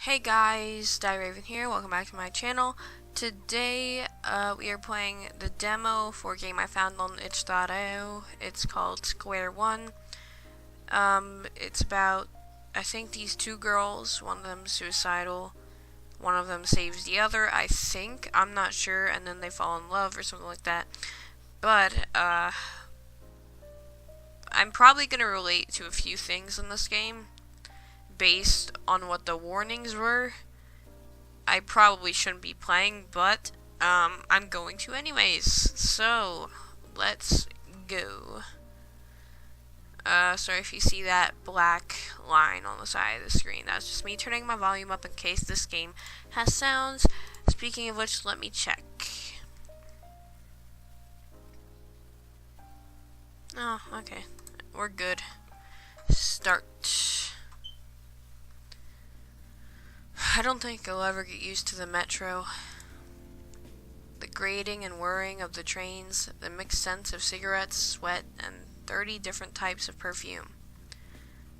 Hey guys, DireRaven here, welcome back to my channel. Today, we are playing the demo for a game I found on itch.io. It's called Square One. It's about, I think, these two girls. One of them's suicidal, one of them saves the other, I think. I'm not sure, and then they fall in love or something like that. But, I'm probably going to relate to a few things in this game based on what the warnings were. I probably shouldn't be playing, but I'm going to anyways. So let's go. Sorry if you see that black line on the side of the screen. That's just me turning my volume up in case this game has sounds. Speaking of which, let me check. Oh, okay. We're good. Start. I don't think I'll ever get used to the metro. The grating and whirring of the trains, the mixed scents of cigarettes, sweat, and 30 different types of perfume.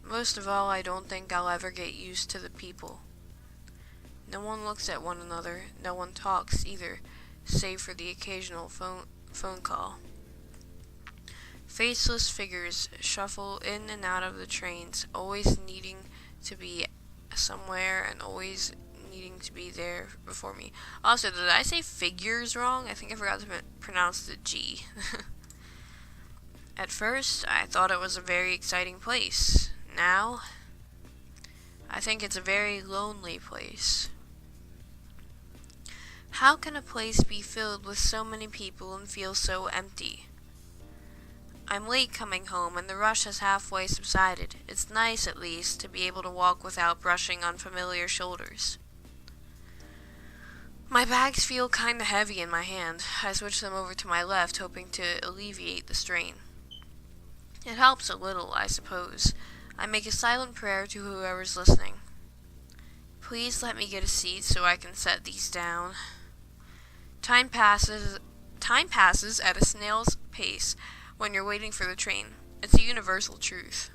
Most of all, I don't think I'll ever get used to the people. No one looks at one another, no one talks either, save for the occasional phone call. Faceless figures shuffle in and out of the trains, always needing to be somewhere and always needing to be there before me. Also, did I say figures wrong? I think I forgot to pronounce the G. At first, I thought it was a very exciting place. Now, I think it's a very lonely place. How can a place be filled with so many people and feel so empty? I'm late coming home, and the rush has halfway subsided. It's nice, at least, to be able to walk without brushing on familiar shoulders. My bags feel kinda heavy in my hand. I switch them over to my left, hoping to alleviate the strain. It helps a little, I suppose. I make a silent prayer to whoever's listening. Please let me get a seat so I can set these down. Time passes at a snail's pace when you're waiting for the train. It's a universal truth.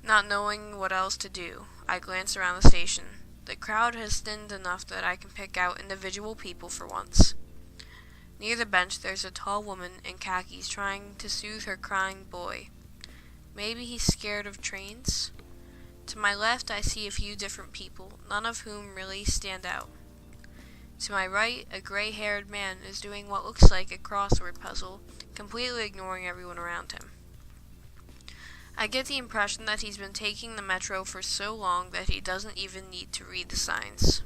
Not knowing what else to do, I glance around the station. The crowd has thinned enough that I can pick out individual people for once. Near the bench, there's a tall woman in khakis trying to soothe her crying boy. Maybe he's scared of trains? To my left, I see a few different people, none of whom really stand out. To my right, a gray-haired man is doing what looks like a crossword puzzle, completely ignoring everyone around him. I get the impression that he's been taking the metro for so long that he doesn't even need to read the signs.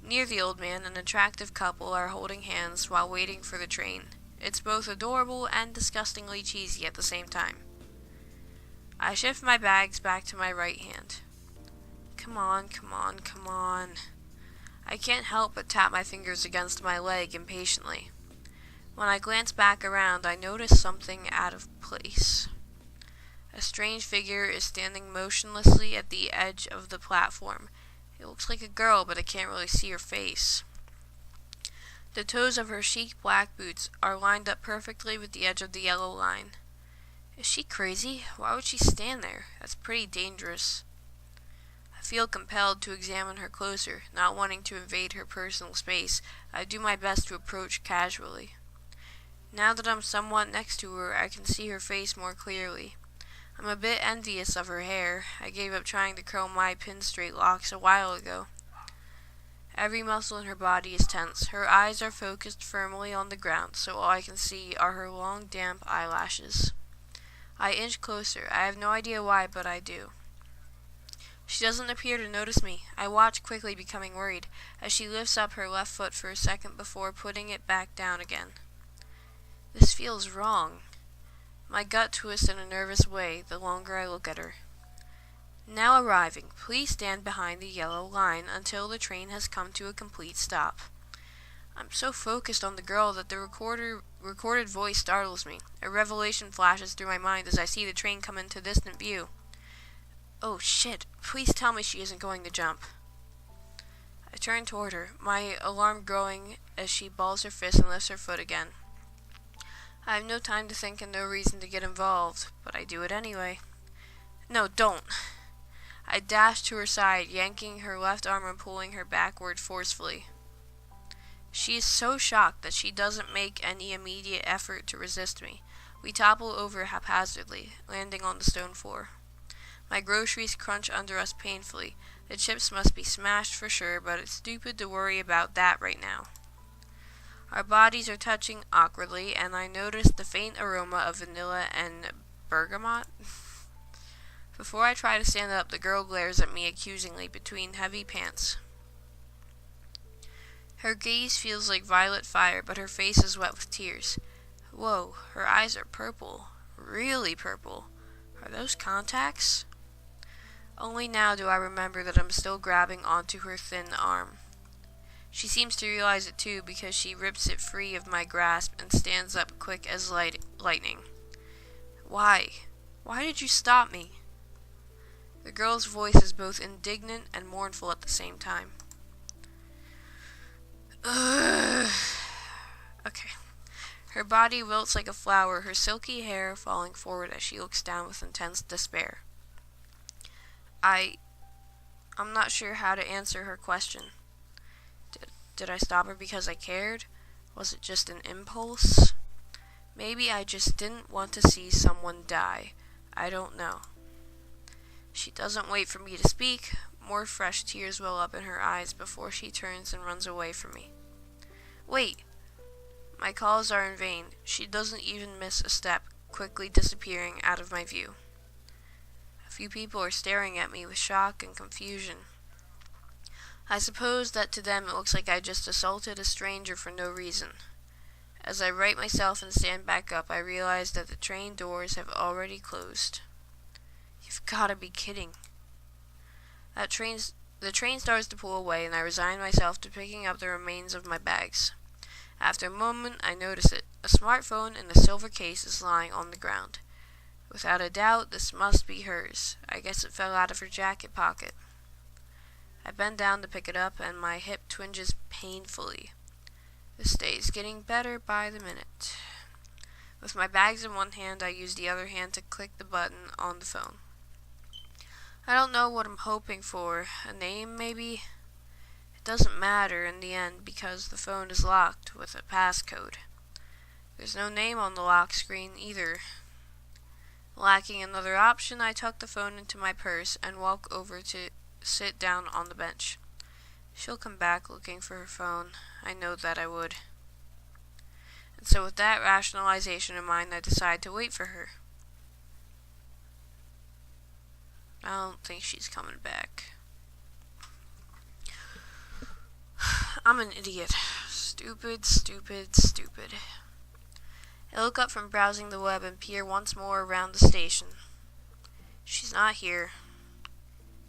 Near the old man, an attractive couple are holding hands while waiting for the train. It's both adorable and disgustingly cheesy at the same time. I shift my bags back to my right hand. Come on, come on, come on. I can't help but tap my fingers against my leg impatiently. When I glance back around, I notice something out of place. A strange figure is standing motionlessly at the edge of the platform. It looks like a girl, but I can't really see her face. The toes of her chic black boots are lined up perfectly with the edge of the yellow line. Is she crazy? Why would she stand there? That's pretty dangerous. I feel compelled to examine her closer. Not wanting to invade her personal space, I do my best to approach casually. Now that I'm somewhat next to her, I can see her face more clearly. I'm a bit envious of her hair. I gave up trying to curl my pin-straight locks a while ago. Every muscle in her body is tense. Her eyes are focused firmly on the ground, so all I can see are her long, damp eyelashes. I inch closer. I have no idea why, but I do. She doesn't appear to notice me. I watch, quickly becoming worried, as she lifts up her left foot for a second before putting it back down again. This feels wrong. My gut twists in a nervous way the longer I look at her. Now arriving, please stand behind the yellow line until the train has come to a complete stop. I'm so focused on the girl that the recorded voice startles me. A revelation flashes through my mind as I see the train come into distant view. Oh shit, please tell me she isn't going to jump. I turn toward her, my alarm growing as she balls her fist and lifts her foot again. I have no time to think and no reason to get involved, but I do it anyway. No, don't. I dash to her side, yanking her left arm and pulling her backward forcefully. She is so shocked that she doesn't make any immediate effort to resist me. We topple over haphazardly, landing on the stone floor. My groceries crunch under us painfully. The chips must be smashed for sure, but it's stupid to worry about that right now. Our bodies are touching awkwardly, and I notice the faint aroma of vanilla and bergamot. Before I try to stand up, the girl glares at me accusingly between heavy pants. Her gaze feels like violet fire, but her face is wet with tears. Whoa, her eyes are purple. Really purple. Are those contacts? Only now do I remember that I'm still grabbing onto her thin arm. She seems to realize it too, because she rips it free of my grasp and stands up quick as lightning. Why? Why did you stop me? The girl's voice is both indignant and mournful at the same time. Ugh. Okay. Her body wilts like a flower, her silky hair falling forward as she looks down with intense despair. I'm not sure how to answer her question. Did I stop her because I cared? Was it just an impulse? Maybe I just didn't want to see someone die. I don't know. She doesn't wait for me to speak. More fresh tears well up in her eyes before she turns and runs away from me. Wait! My calls are in vain. She doesn't even miss a step, quickly disappearing out of my view. A few people are staring at me with shock and confusion. I suppose that to them it looks like I just assaulted a stranger for no reason. As I right myself and stand back up, I realize that the train doors have already closed. You've gotta be kidding. The train starts to pull away, and I resign myself to picking up the remains of my bags. After a moment, I notice it. A smartphone in a silver case is lying on the ground. Without a doubt, this must be hers. I guess it fell out of her jacket pocket. I bend down to pick it up, and my hip twinges painfully. This day is getting better by the minute. With my bags in one hand, I use the other hand to click the button on the phone. I don't know what I'm hoping for. A name, maybe? It doesn't matter in the end because the phone is locked with a passcode. There's no name on the lock screen either. Lacking another option, I tuck the phone into my purse and walk over to sit down on the bench. She'll come back looking for her phone. I know that I would. And so with that rationalization in mind, I decide to wait for her. I don't think she's coming back. I'm an idiot. Stupid, stupid, stupid. I look up from browsing the web and peer once more around the station. She's not here.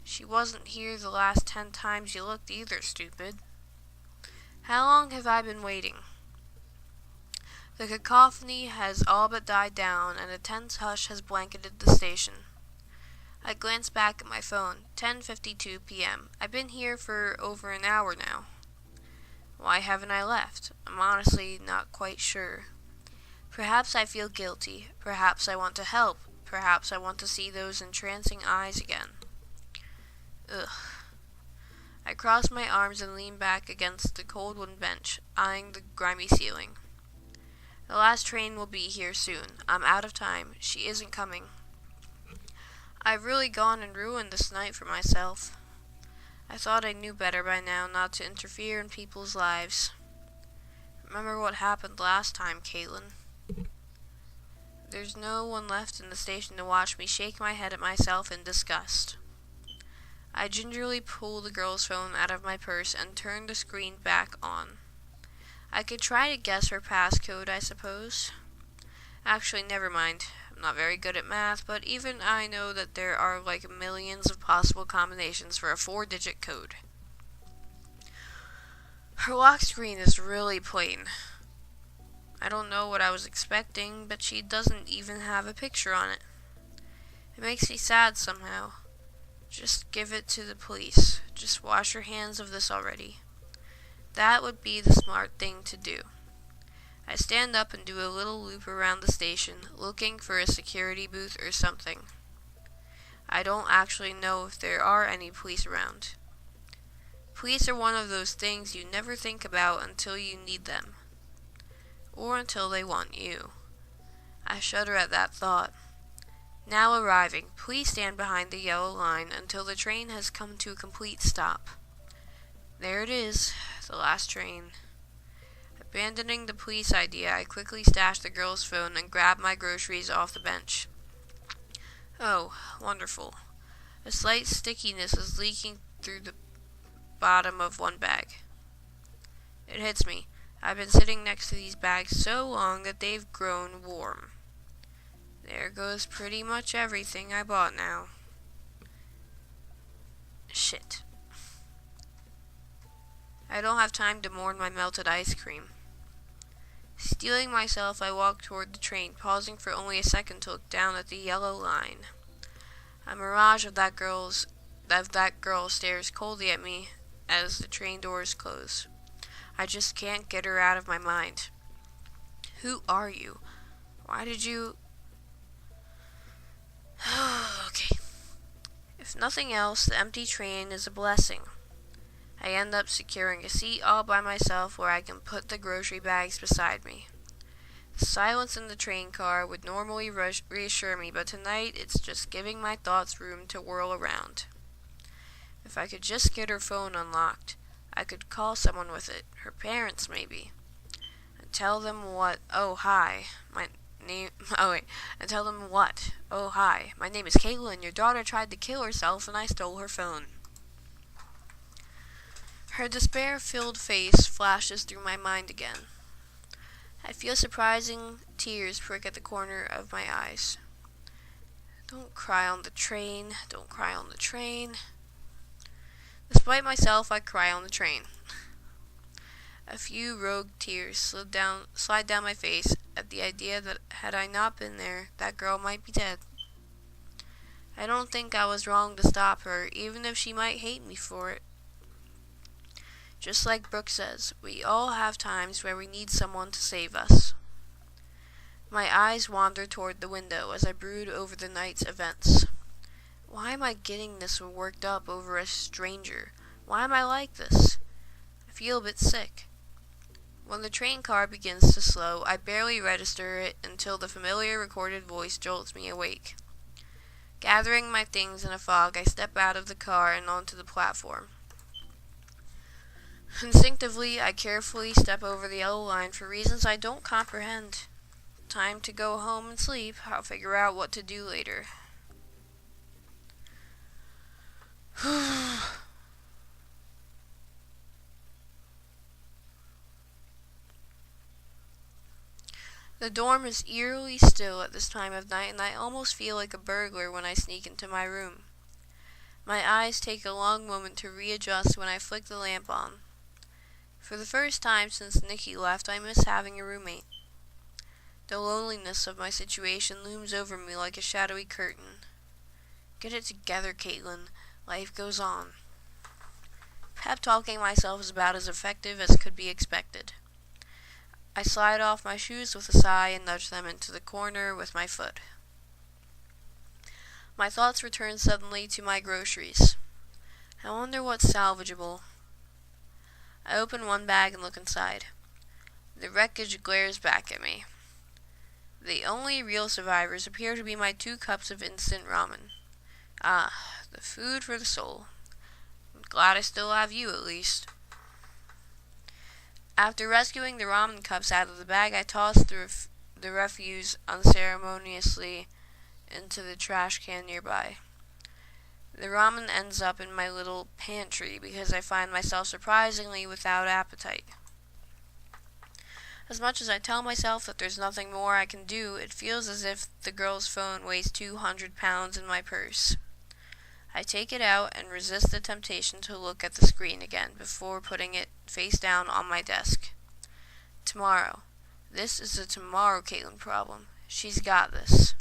She wasn't here the last 10 times you looked either, stupid. How long have I been waiting? The cacophony has all but died down, and a tense hush has blanketed the station. I glance back at my phone. 10:52 p.m. I've been here for over an hour now. Why haven't I left? I'm honestly not quite sure. Perhaps I feel guilty. Perhaps I want to help. Perhaps I want to see those entrancing eyes again. Ugh. I cross my arms and lean back against the cold wooden bench, eyeing the grimy ceiling. The last train will be here soon. I'm out of time. She isn't coming. I've really gone and ruined this night for myself. I thought I knew better by now not to interfere in people's lives. Remember what happened last time, Caitlin. There's no one left in the station to watch me shake my head at myself in disgust. I gingerly pull the girl's phone out of my purse and turn the screen back on. I could try to guess her passcode, I suppose. Actually, never mind. I'm not very good at math, but even I know that there are like millions of possible combinations for a 4-digit code. Her lock screen is really plain. I don't know what I was expecting, but she doesn't even have a picture on it. It makes me sad somehow. Just give it to the police. Just wash your hands of this already. That would be the smart thing to do. I stand up and do a little loop around the station, looking for a security booth or something. I don't actually know if there are any police around. Police are one of those things you never think about until you need them. Or until they want you. I shudder at that thought. Now arriving, please stand behind the yellow line until the train has come to a complete stop. There it is, the last train. Abandoning the police idea, I quickly stash the girl's phone and grab my groceries off the bench. Oh, wonderful. A slight stickiness is leaking through the bottom of one bag. It hits me. I've been sitting next to these bags so long that they've grown warm. There goes pretty much everything I bought now. Shit. I don't have time to mourn my melted ice cream. Steeling myself, I walk toward the train, pausing for only a second to look down at the yellow line. A mirage of that girl stares coldly at me as the train doors close. I just can't get her out of my mind. Who are you? Why did you... Okay. If nothing else, the empty train is a blessing. I end up securing a seat all by myself where I can put the grocery bags beside me. The silence in the train car would normally reassure me, but tonight it's just giving my thoughts room to whirl around. If I could just get her phone unlocked, I could call someone with it, her parents maybe, and tell them what, oh hi, my name is Caitlin, your daughter tried to kill herself and I stole her phone. Her despair-filled face flashes through my mind again. I feel surprising tears prick at the corner of my eyes. Don't cry on the train, don't cry on the train. Despite myself, I cry on the train. A few rogue tears slide down my face at the idea that had I not been there, that girl might be dead. I don't think I was wrong to stop her, even if she might hate me for it. Just like Brooke says, we all have times where we need someone to save us. My eyes wander toward the window as I brood over the night's events. Why am I getting this worked up over a stranger? Why am I like this? I feel a bit sick. When the train car begins to slow, I barely register it until the familiar recorded voice jolts me awake. Gathering my things in a fog, I step out of the car and onto the platform. Instinctively, I carefully step over the yellow line for reasons I don't comprehend. Time to go home and sleep. I'll figure out what to do later. The dorm is eerily still at this time of night, and I almost feel like a burglar when I sneak into my room. My eyes take a long moment to readjust when I flick the lamp on. For the first time since Nikki left, I miss having a roommate. The loneliness of my situation looms over me like a shadowy curtain. Get it together, Caitlin. Life goes on. Pep-talking myself is about as effective as could be expected. I slide off my shoes with a sigh and nudge them into the corner with my foot. My thoughts return suddenly to my groceries. I wonder what's salvageable. I open one bag and look inside. The wreckage glares back at me. The only real survivors appear to be my 2 cups of instant ramen. Ah, the food for the soul. I'm glad I still have you, at least. After rescuing the ramen cups out of the bag, I toss the refuse unceremoniously into the trash can nearby. The ramen ends up in my little pantry because I find myself surprisingly without appetite. As much as I tell myself that there's nothing more I can do, it feels as if the girl's phone weighs 200 pounds in my purse. I take it out and resist the temptation to look at the screen again before putting it face down on my desk. Tomorrow. This is a tomorrow Caitlin problem. She's got this.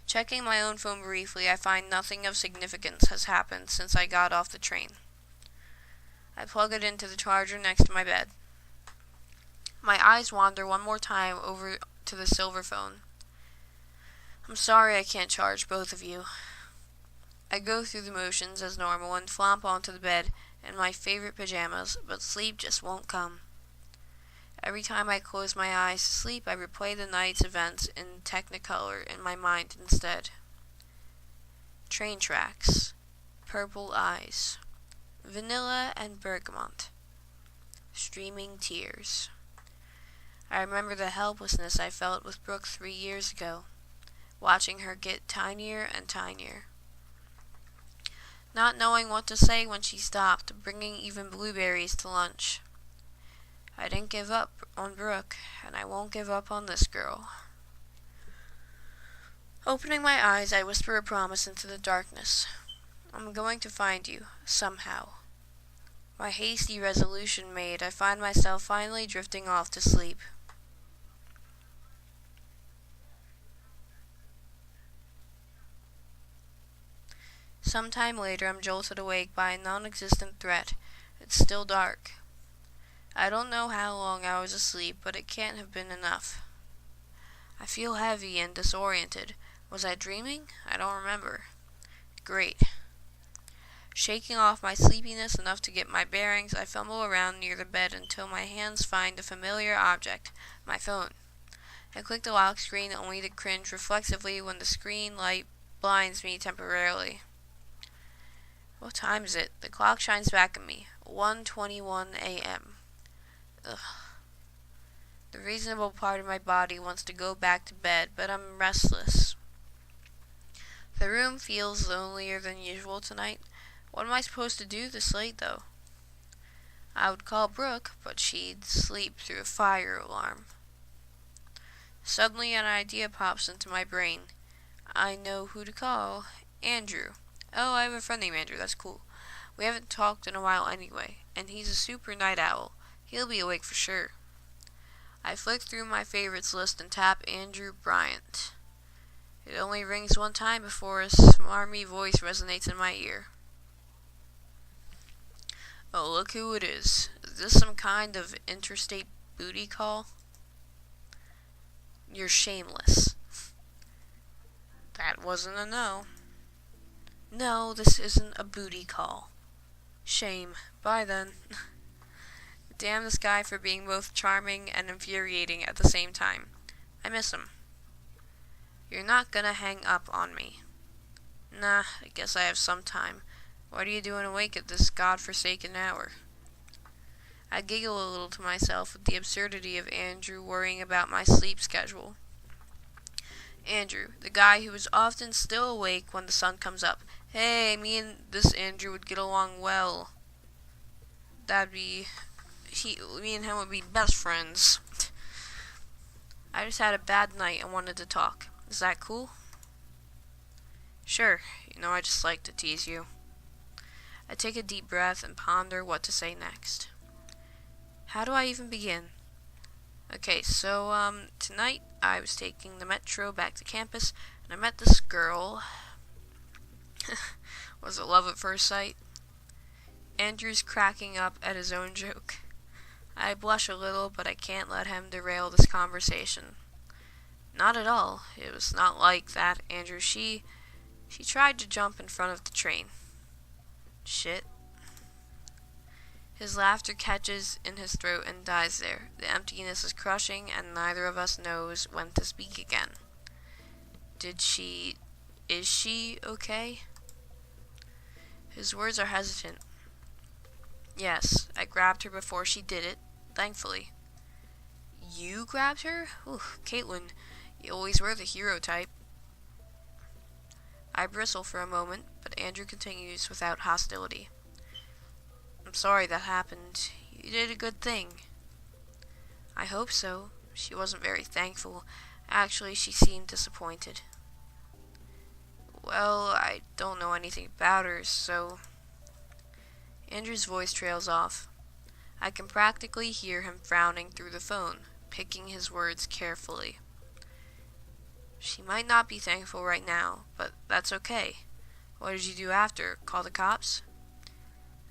Checking my own phone briefly, I find nothing of significance has happened since I got off the train. I plug it into the charger next to my bed. My eyes wander one more time over to the silver phone. I'm sorry I can't charge both of you. I go through the motions as normal and flop onto the bed in my favorite pajamas, but sleep just won't come. Every time I close my eyes to sleep, I replay the night's events in Technicolor in my mind instead. Train tracks, purple eyes, vanilla and bergamot, streaming tears. I remember the helplessness I felt with Brooke 3 years ago, watching her get tinier and tinier. Not knowing what to say when she stopped, bringing even blueberries to lunch. I didn't give up on Brooke, and I won't give up on this girl. Opening my eyes, I whisper a promise into the darkness. I'm going to find you, somehow. My hasty resolution made, I find myself finally drifting off to sleep. Sometime later, I'm jolted awake by a non-existent threat. It's still dark. I don't know how long I was asleep, but it can't have been enough. I feel heavy and disoriented. Was I dreaming? I don't remember. Great. Shaking off my sleepiness enough to get my bearings, I fumble around near the bed until my hands find a familiar object, my phone. I click the lock screen only to cringe reflexively when the screen light blinds me temporarily. What time is it? The clock shines back at me. 1:21 a.m. Ugh. The reasonable part of my body wants to go back to bed, but I'm restless. The room feels lonelier than usual tonight. What am I supposed to do this late, though? I would call Brooke, but she'd sleep through a fire alarm. Suddenly an idea pops into my brain. I know who to call. Andrew. Oh, I have a friend named Andrew. That's cool. We haven't talked in a while anyway, and he's a super night owl. He'll be awake for sure. I flick through my favorites list and tap Andrew Bryant. It only rings one time before a smarmy voice resonates in my ear. Oh, look who it is. Is this some kind of interstate booty call? You're shameless. That wasn't a no. No, this isn't a booty call. Shame. Bye then. Damn this guy for being both charming and infuriating at the same time. I miss him. You're not gonna hang up on me. Nah, I guess I have some time. What are you doing awake at this godforsaken hour? I giggle a little to myself at the absurdity of Andrew worrying about my sleep schedule. Andrew, the guy who is often still awake when the sun comes up. Hey, me and this Andrew would get along well. Me and him would be best friends. I just had a bad night and wanted to talk. Is that cool? Sure, I just like to tease you. I take a deep breath and ponder what to say next. How do I even begin? Okay, so, tonight I was taking the metro back to campus, and I met this girl. Was it love at first sight? Andrew's cracking up at his own joke. I blush a little, but I can't let him derail this conversation. Not at all. It was not like that, Andrew. She tried to jump in front of the train. Shit. His laughter catches in his throat and dies there. The emptiness is crushing, and neither of us knows when to speak again. Is she okay? His words are hesitant. Yes, I grabbed her before she did it, thankfully. You grabbed her? Ooh, Caitlin, you always were the hero type. I bristle for a moment, but Andrew continues without hostility. I'm sorry that happened. You did a good thing. I hope so. She wasn't very thankful. Actually, she seemed disappointed. Well, I don't know anything about her, so... Andrew's voice trails off. I can practically hear him frowning through the phone, picking his words carefully. She might not be thankful right now, but that's okay. What did you do after? Call the cops?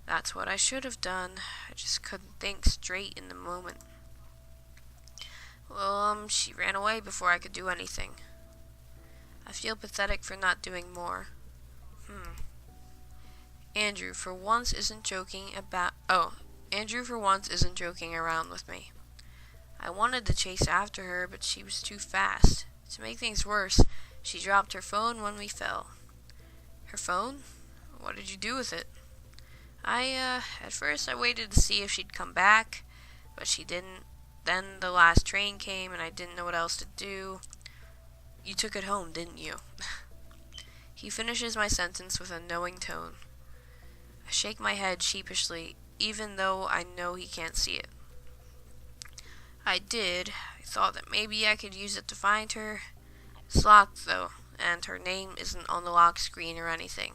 That's what I should have done. I just couldn't think straight in the moment. Well, she ran away before I could do anything. I feel pathetic for not doing more. Andrew for once isn't joking around with me. I wanted to chase after her, but she was too fast. To make things worse, she dropped her phone when we fell. Her phone? What did you do with it? At first I waited to see if she'd come back, but she didn't. Then the last train came and I didn't know what else to do. You took it home, didn't you? He finishes my sentence with a knowing tone. I shake my head sheepishly, even though I know he can't see it. I did. I thought that maybe I could use it to find her. It's locked, though, and her name isn't on the lock screen or anything.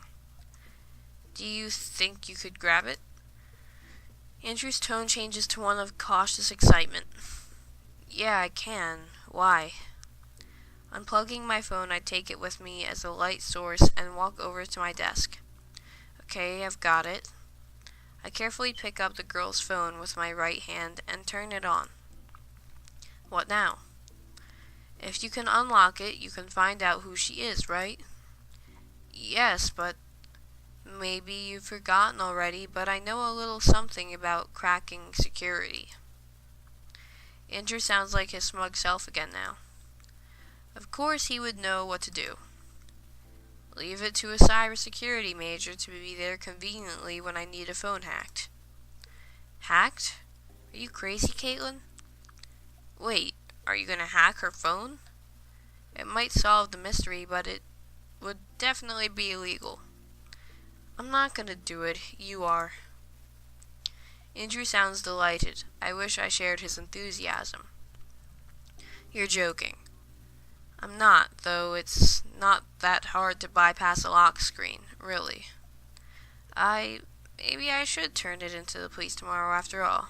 Do you think you could grab it? Andrew's tone changes to one of cautious excitement. Yeah, I can. Why? Unplugging my phone, I take it with me as a light source and walk over to my desk. Okay, I've got it. I carefully pick up the girl's phone with my right hand and turn it on. What now? If you can unlock it, you can find out who she is, right? Yes, but maybe you've forgotten already, but I know a little something about cracking security. Andrew sounds like his smug self again now. Of course he would know what to do. Leave it to a cybersecurity major to be there conveniently when I need a phone hacked. Hacked? Are you crazy, Caitlin? Wait, are you gonna hack her phone? It might solve the mystery, but it would definitely be illegal. I'm not gonna do it, you are. Andrew sounds delighted. I wish I shared his enthusiasm. You're joking. I'm not, though it's not that hard to bypass a lock screen, really. Maybe I should turn it into the police tomorrow after all.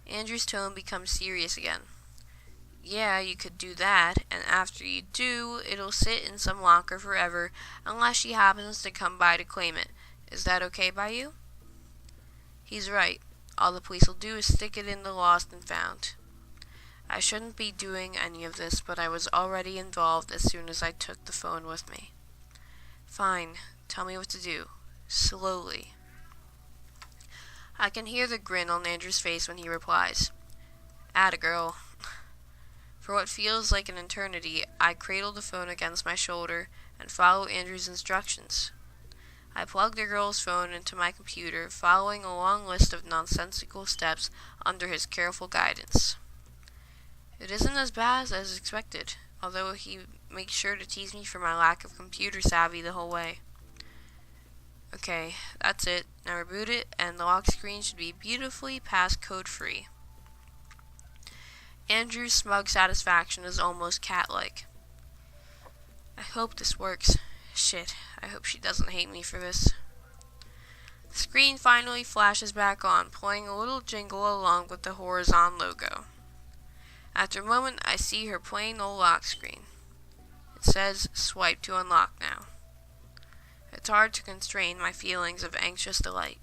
Andrew's tone becomes serious again. Yeah, you could do that, and after you do, it'll sit in some locker forever unless she happens to come by to claim it. Is that okay by you? He's right. All the police will do is stick it in the lost and found. I shouldn't be doing any of this, but I was already involved as soon as I took the phone with me. Fine, tell me what to do. Slowly. I can hear the grin on Andrew's face when he replies. Atta girl. For what feels like an eternity, I cradle the phone against my shoulder and follow Andrew's instructions. I plug the girl's phone into my computer, following a long list of nonsensical steps under his careful guidance. It isn't as bad as expected, although he makes sure to tease me for my lack of computer savvy the whole way. Okay, that's it. Now reboot it, and the lock screen should be beautifully passcode free. Andrew's smug satisfaction is almost cat-like. I hope this works. Shit, I hope she doesn't hate me for this. The screen finally flashes back on, playing a little jingle along with the Horizon logo. After a moment, I see her plain old lock screen. It says, swipe to unlock now. It's hard to constrain my feelings of anxious delight.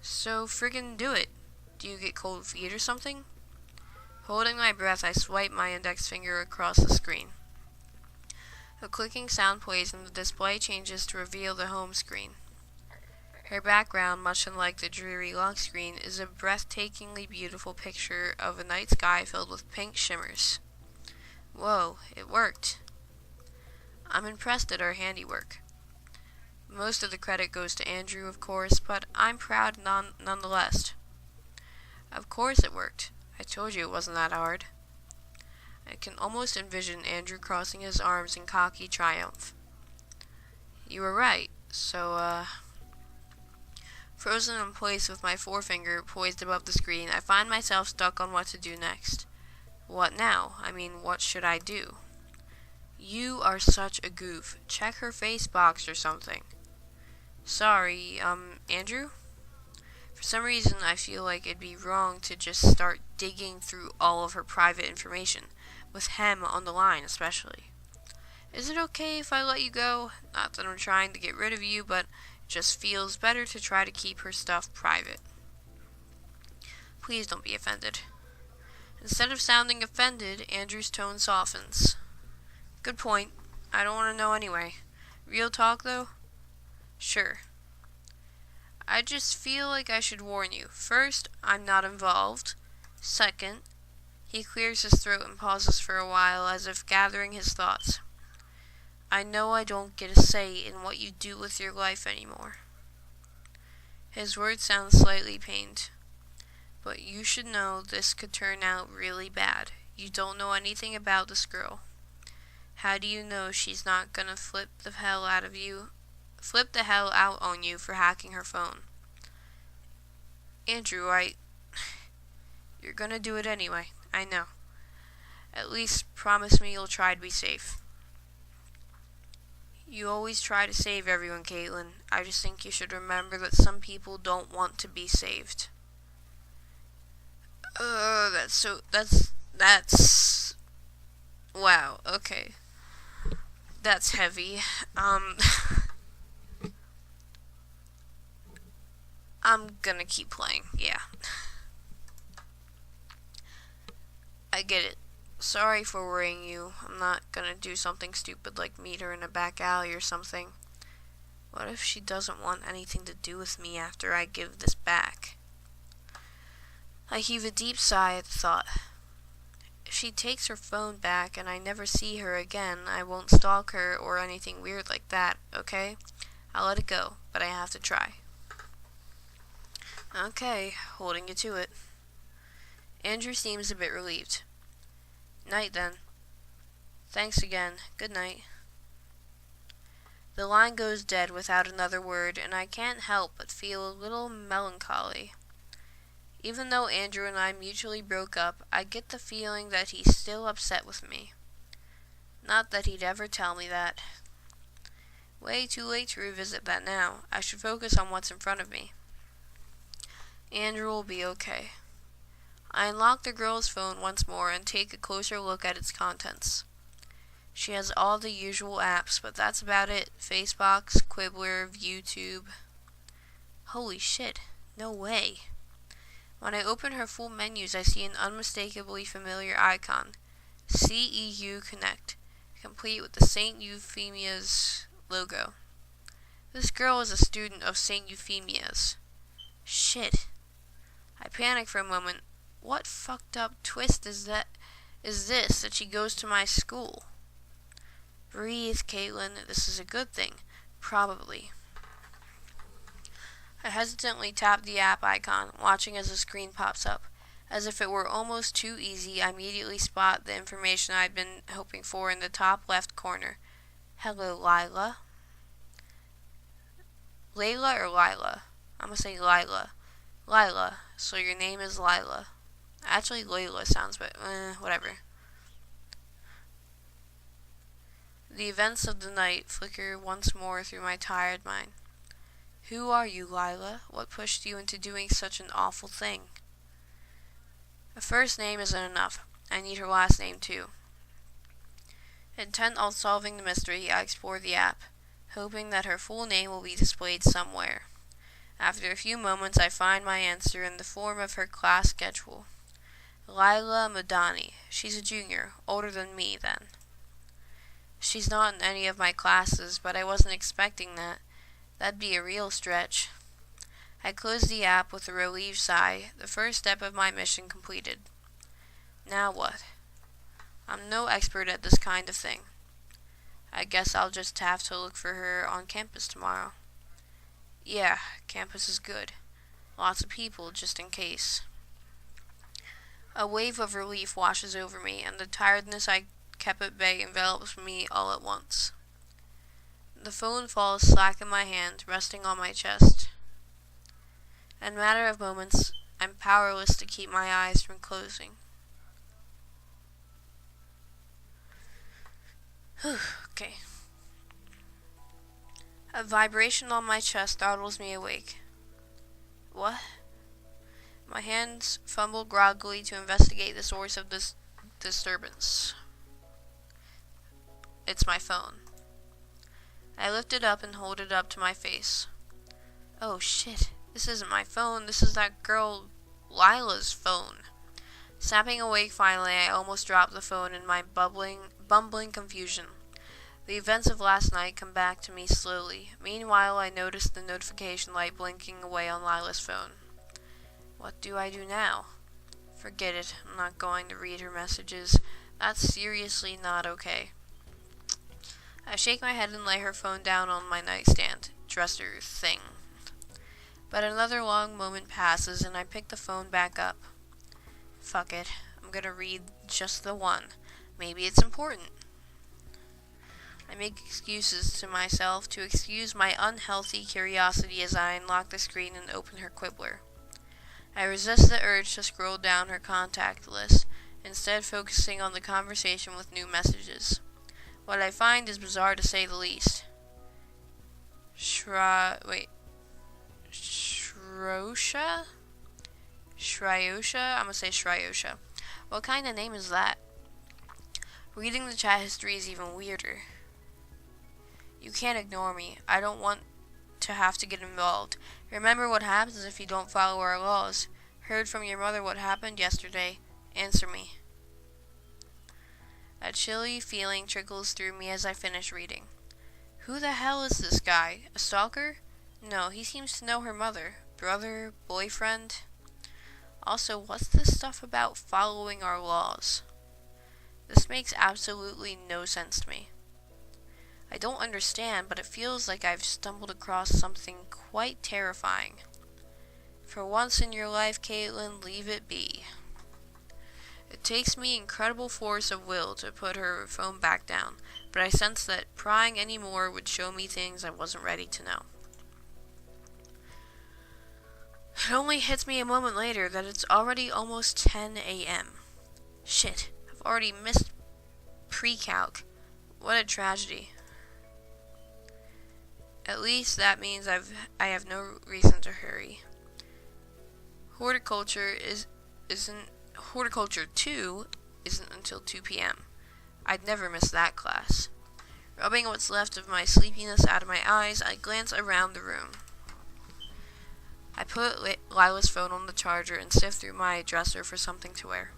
So friggin' do it. Do you get cold feet or something? Holding my breath, I swipe my index finger across the screen. A clicking sound plays and the display changes to reveal the home screen. Her background, much unlike the dreary lock screen, is a breathtakingly beautiful picture of a night sky filled with pink shimmers. Whoa, it worked. I'm impressed at our handiwork. Most of the credit goes to Andrew, of course, but I'm proud nonetheless. Of course it worked. I told you it wasn't that hard. I can almost envision Andrew crossing his arms in cocky triumph. You were right, so, Frozen in place with my forefinger poised above the screen, I find myself stuck on what to do next. What now? I mean, what should I do? You are such a goof. Check her face box or something. Sorry, Andrew? For some reason, I feel like it'd be wrong to just start digging through all of her private information, with him on the line especially. Is it okay if I let you go? Not that I'm trying to get rid of you, but it just feels better to try to keep her stuff private. Please don't be offended. Instead of sounding offended, Andrew's tone softens. Good point. I don't want to know anyway. Real talk, though? Sure. I just feel like I should warn you. First, I'm not involved. Second, he clears his throat and pauses for a while as if gathering his thoughts. I know I don't get a say in what you do with your life anymore. His words sound slightly pained. But you should know this could turn out really bad. You don't know anything about this girl. How do you know she's not gonna flip the hell out on you for hacking her phone? Andrew, You're gonna do it anyway. I know. At least promise me you'll try to be safe. You always try to save everyone, Caitlin. I just think you should remember that some people don't want to be saved. That's wow, okay. That's heavy. I'm gonna keep playing, yeah. I get it. Sorry for worrying you. I'm not gonna do something stupid like meet her in a back alley or something. What if she doesn't want anything to do with me after I give this back? I heave a deep sigh at the thought. If she takes her phone back and I never see her again, I won't stalk her or anything weird like that, okay? I'll let it go, but I have to try. Okay, holding you to it. Andrew seems a bit relieved. Night then. Thanks again. Good night. The line goes dead without another word, and I can't help but feel a little melancholy. Even though Andrew and I mutually broke up, I get the feeling that he's still upset with me. Not that he'd ever tell me that. Way too late to revisit that now. I should focus on what's in front of me. Andrew will be okay. I unlock the girl's phone once more and take a closer look at its contents. She has all the usual apps, but that's about it. Facebox, Quibbler, YouTube. Holy shit, no way. When I open her full menus, I see an unmistakably familiar icon, CEU Connect, complete with the St. Euphemia's logo. This girl is a student of St. Euphemia's. Shit. I panic for a moment. What fucked up twist is this that she goes to my school? Breathe, Caitlin. This is a good thing. Probably. I hesitantly tap the app icon, watching as the screen pops up. As if it were almost too easy, I immediately spot the information I'd been hoping for in the top left corner. Hello, Lila. Layla or Lila? I'm gonna say Lila. Lila, so your name is Lila. Actually, Layla sounds, but whatever. The events of the night flicker once more through my tired mind. Who are you, Lila? What pushed you into doing such an awful thing? A first name isn't enough. I need her last name, too. Intent on solving the mystery, I explore the app, hoping that her full name will be displayed somewhere. After a few moments, I find my answer in the form of her class schedule. Lila Madani. She's a junior, older than me, then. She's not in any of my classes, but I wasn't expecting that. That'd be a real stretch. I closed the app with a relieved sigh, the first step of my mission completed. Now what? I'm no expert at this kind of thing. I guess I'll just have to look for her on campus tomorrow. Yeah, campus is good. Lots of people, just in case. A wave of relief washes over me, and the tiredness I kept at bay envelops me all at once. The phone falls slack in my hand, resting on my chest. In a matter of moments, I'm powerless to keep my eyes from closing. Okay. A vibration on my chest startles me awake. What? My hands fumble groggily to investigate the source of this disturbance. It's my phone. I lift it up and hold it up to my face. Oh shit, this isn't my phone, this is that girl Lila's phone. Snapping awake finally, I almost dropped the phone in my bumbling confusion. The events of last night come back to me slowly. Meanwhile, I notice the notification light blinking away on Lila's phone. What do I do now? Forget it. I'm not going to read her messages. That's seriously not okay. I shake my head and lay her phone down on my nightstand. Dresser thing. But another long moment passes and I pick the phone back up. Fuck it. I'm gonna read just the one. Maybe it's important. I make excuses to myself to excuse my unhealthy curiosity as I unlock the screen and open her Quibbler. I resist the urge to scroll down her contact list, instead focusing on the conversation with new messages. What I find is bizarre to say the least. Shrosha? Shrayosha? I'm gonna say Shrayosha. What kind of name is that? Reading the chat history is even weirder. You can't ignore me. I don't want to have to get involved. Remember what happens if you don't follow our laws. Heard from your mother what happened yesterday. Answer me. A chilly feeling trickles through me as I finish reading. Who the hell is this guy? A stalker? No, he seems to know her mother. Brother? Boyfriend? Also, what's this stuff about following our laws? This makes absolutely no sense to me. I don't understand, but it feels like I've stumbled across something quite terrifying. For once in your life, Caitlin, leave it be. It takes me incredible force of will to put her phone back down, but I sense that prying any more would show me things I wasn't ready to know. It only hits me a moment later that it's already almost 10 a.m. Shit, I've already missed pre-calc. What a tragedy. At least that means I have no reason to hurry. Horticulture 2 isn't until 2 p.m. I'd never miss that class. Rubbing what's left of my sleepiness out of my eyes, I glance around the room. I put Lila's phone on the charger and sift through my dresser for something to wear.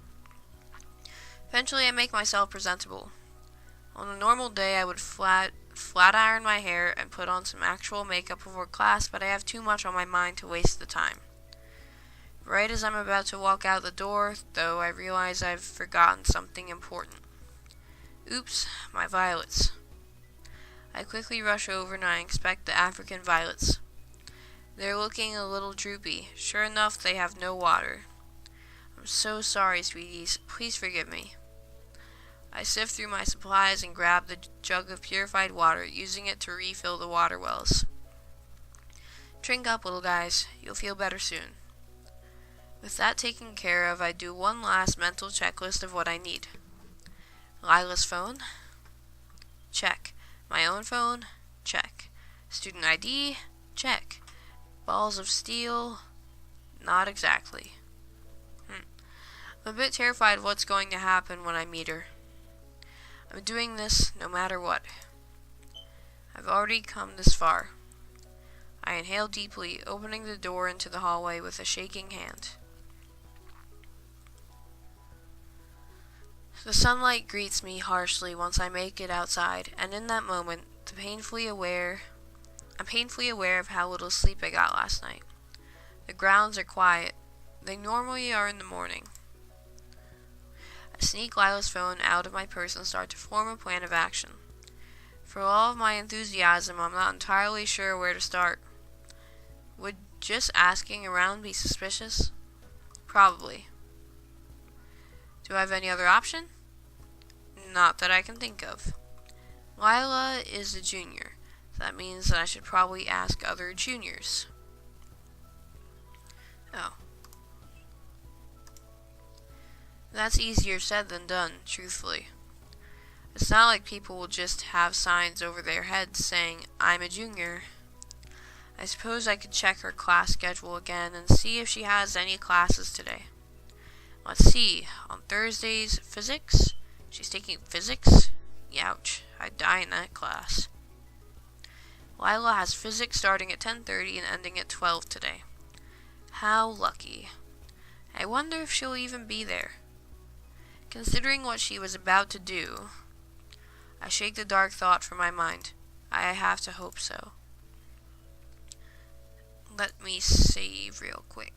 Eventually, I make myself presentable. On a normal day, I would flat iron my hair and put on some actual makeup before class, but I have too much on my mind to waste the time. Right as I'm about to walk out the door, though, I realize I've forgotten something important. Oops, my violets. I quickly rush over and I inspect the African violets. They're looking a little droopy. Sure enough, they have no water. I'm so sorry, sweeties. Please forgive me. I sift through my supplies and grab the jug of purified water, using it to refill the water wells. Drink up, little guys. You'll feel better soon. With that taken care of, I do one last mental checklist of what I need. Lila's phone? Check. My own phone? Check. Student ID? Check. Balls of steel? Not exactly. I'm a bit terrified of what's going to happen when I meet her. I'm doing this no matter what. I've already come this far. I inhale deeply, opening the door into the hallway with a shaking hand. The sunlight greets me harshly once I make it outside, and in that moment, I'm painfully aware of how little sleep I got last night. The grounds are quiet. They normally are in the morning. I sneak Lila's phone out of my purse and start to form a plan of action. For all of my enthusiasm, I'm not entirely sure where to start. Would just asking around be suspicious? Probably. Do I have any other option? Not that I can think of. Lila is a junior. That means that I should probably ask other juniors. Oh. That's easier said than done, truthfully. It's not like people will just have signs over their heads saying, I'm a junior. I suppose I could check her class schedule again and see if she has any classes today. Let's see. On Thursdays, physics? She's taking physics? Youch, I'd die in that class. Lila has physics starting at 10:30 and ending at 12 today. How lucky. I wonder if she'll even be there. Considering what she was about to do, I shake the dark thought from my mind. I have to hope so. Let me save real quick.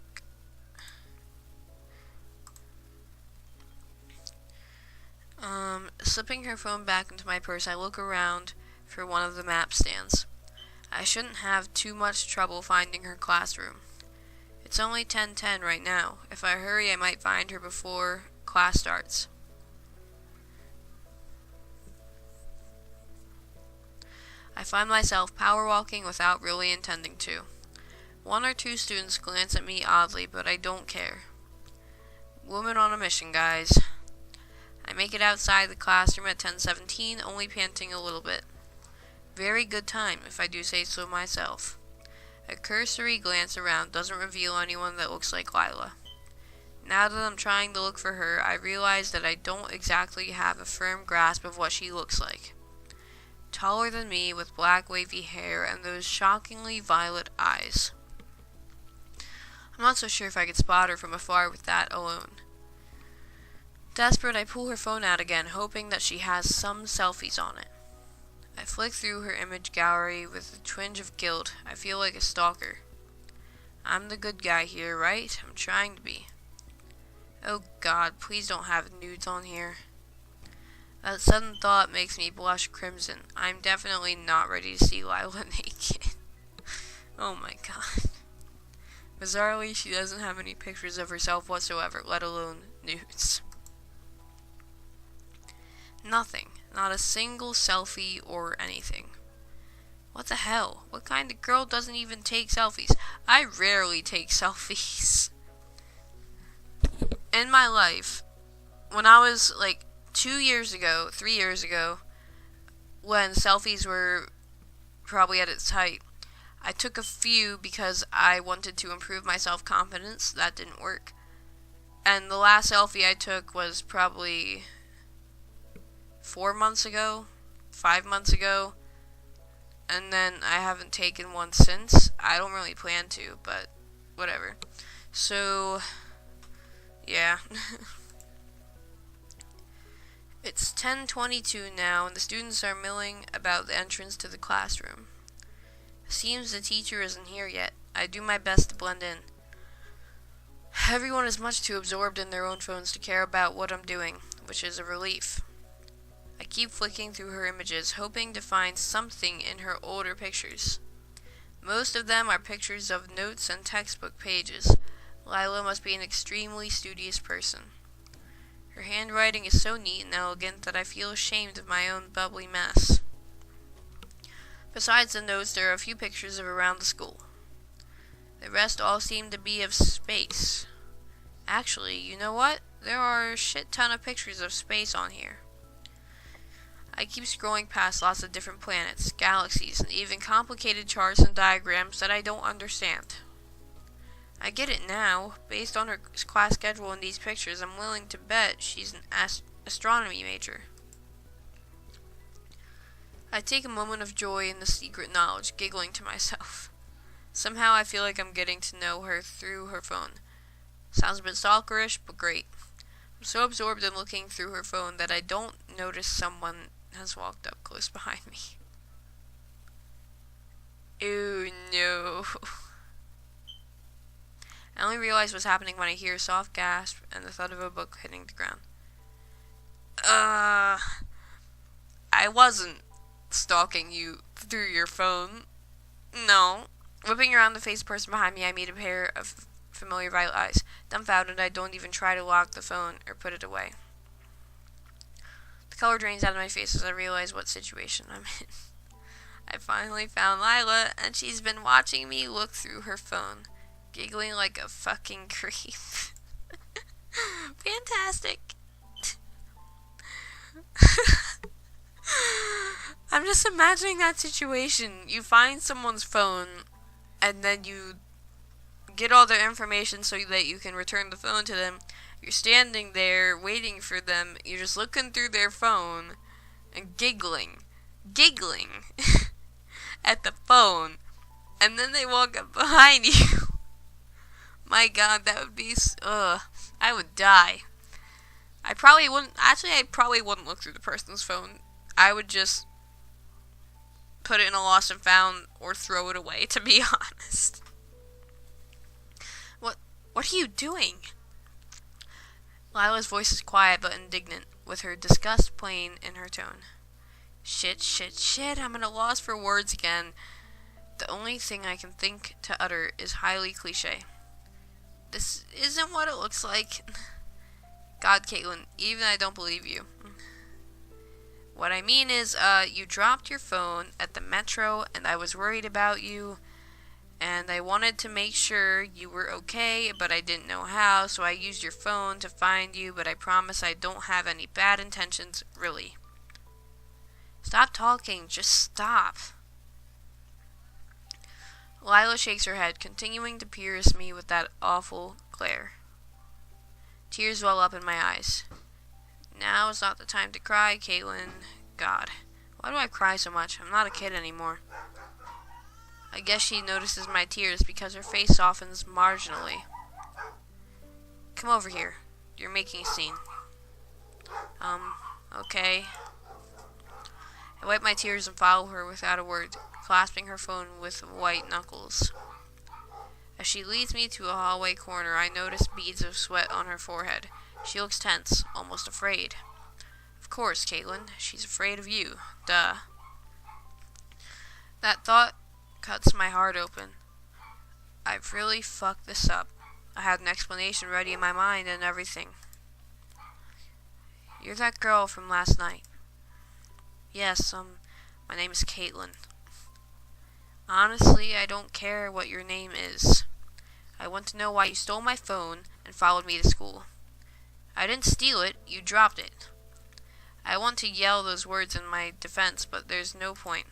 Slipping her phone back into my purse, I look around for one of the map stands. I shouldn't have too much trouble finding her classroom. It's only 10:10 right now. If I hurry, I might find her before class starts. I find myself power walking without really intending to. One or two students glance at me oddly, but I don't care. Woman on a mission, guys. I make it outside the classroom at 10:17, only panting a little bit. Very good time, if I do say so myself. A cursory glance around doesn't reveal anyone that looks like Lila. Now that I'm trying to look for her, I realize that I don't exactly have a firm grasp of what she looks like. Taller than me, with black wavy hair and those shockingly violet eyes. I'm not so sure if I could spot her from afar with that alone. Desperate, I pull her phone out again, hoping that she has some selfies on it. I flick through her image gallery with a twinge of guilt. I feel like a stalker. I'm the good guy here, right? I'm trying to be. Oh God, please don't have nudes on here. That sudden thought makes me blush crimson. I'm definitely not ready to see Lila naked. Oh my God. Bizarrely, she doesn't have any pictures of herself whatsoever, let alone nudes. Nothing. Not a single selfie or anything. What the hell? What kind of girl doesn't even take selfies? I rarely take selfies. In my life, when I was like 3 years ago, when selfies were probably at its height, I took a few because I wanted to improve my self-confidence. That didn't work. And the last selfie I took was probably 4 months ago, 5 months ago, and then I haven't taken one since. I don't really plan to, but whatever. So, yeah. It's 10:22 now, and the students are milling about the entrance to the classroom. Seems the teacher isn't here yet. I do my best to blend in. Everyone is much too absorbed in their own phones to care about what I'm doing, which is a relief. I keep flicking through her images, hoping to find something in her older pictures. Most of them are pictures of notes and textbook pages. Lila must be an extremely studious person. Her handwriting is so neat and elegant that I feel ashamed of my own bubbly mess. Besides the notes, there are a few pictures of around the school. The rest all seem to be of space. Actually, you know what? There are a shit ton of pictures of space on here. I keep scrolling past lots of different planets, galaxies, and even complicated charts and diagrams that I don't understand. I get it now. Based on her class schedule in these pictures, I'm willing to bet she's an astronomy major. I take a moment of joy in the secret knowledge, giggling to myself. Somehow I feel like I'm getting to know her through her phone. Sounds a bit stalkerish, but great. I'm so absorbed in looking through her phone that I don't notice someone has walked up close behind me. Oh no. I only realize what's happening when I hear a soft gasp and the thud of a book hitting the ground. I wasn't stalking you through your phone. No. Whipping around to face the person behind me, I meet a pair of familiar violet eyes. Dumbfounded, I don't even try to lock the phone or put it away. The color drains out of my face as I realize what situation I'm in. I finally found Lila, and she's been watching me look through her phone, giggling like a fucking creep. Fantastic. I'm just imagining that situation. You find someone's phone, and then you get all their information so that you can return the phone to them. You're standing there waiting for them. You're just looking through their phone and giggling at the phone. And then they walk up behind you. My God, that would be... I would die. I probably wouldn't look through the person's phone. I would just put it in a lost and found or throw it away, to be honest. What are you doing? Lila's voice is quiet but indignant, with her disgust plain in her tone. Shit, I'm at a loss for words again. The only thing I can think to utter is highly cliche. This isn't what it looks like. God, Caitlin, even I don't believe you. What I mean is, you dropped your phone at the metro, and I was worried about you, and I wanted to make sure you were okay, but I didn't know how, so I used your phone to find you, but I promise I don't have any bad intentions, really. Stop talking, just stop. Lila shakes her head, continuing to pierce me with that awful glare. Tears well up in my eyes. Now is not the time to cry, Caitlin. God, why do I cry so much? I'm not a kid anymore. I guess she notices my tears because her face softens marginally. Come over here. You're making a scene. Okay. I wipe my tears and follow her without a word, clasping her phone with white knuckles. As she leads me to a hallway corner, I notice beads of sweat on her forehead. She looks tense, almost afraid. Of course, Caitlin. She's afraid of you. Duh. That thought cuts my heart open. I've really fucked this up. I had an explanation ready in my mind and everything. You're that girl from last night. Yes, my name is Caitlin. Honestly, I don't care what your name is. I want to know why you stole my phone and followed me to school. I didn't steal it, you dropped it. I want to yell those words in my defense, but there's no point.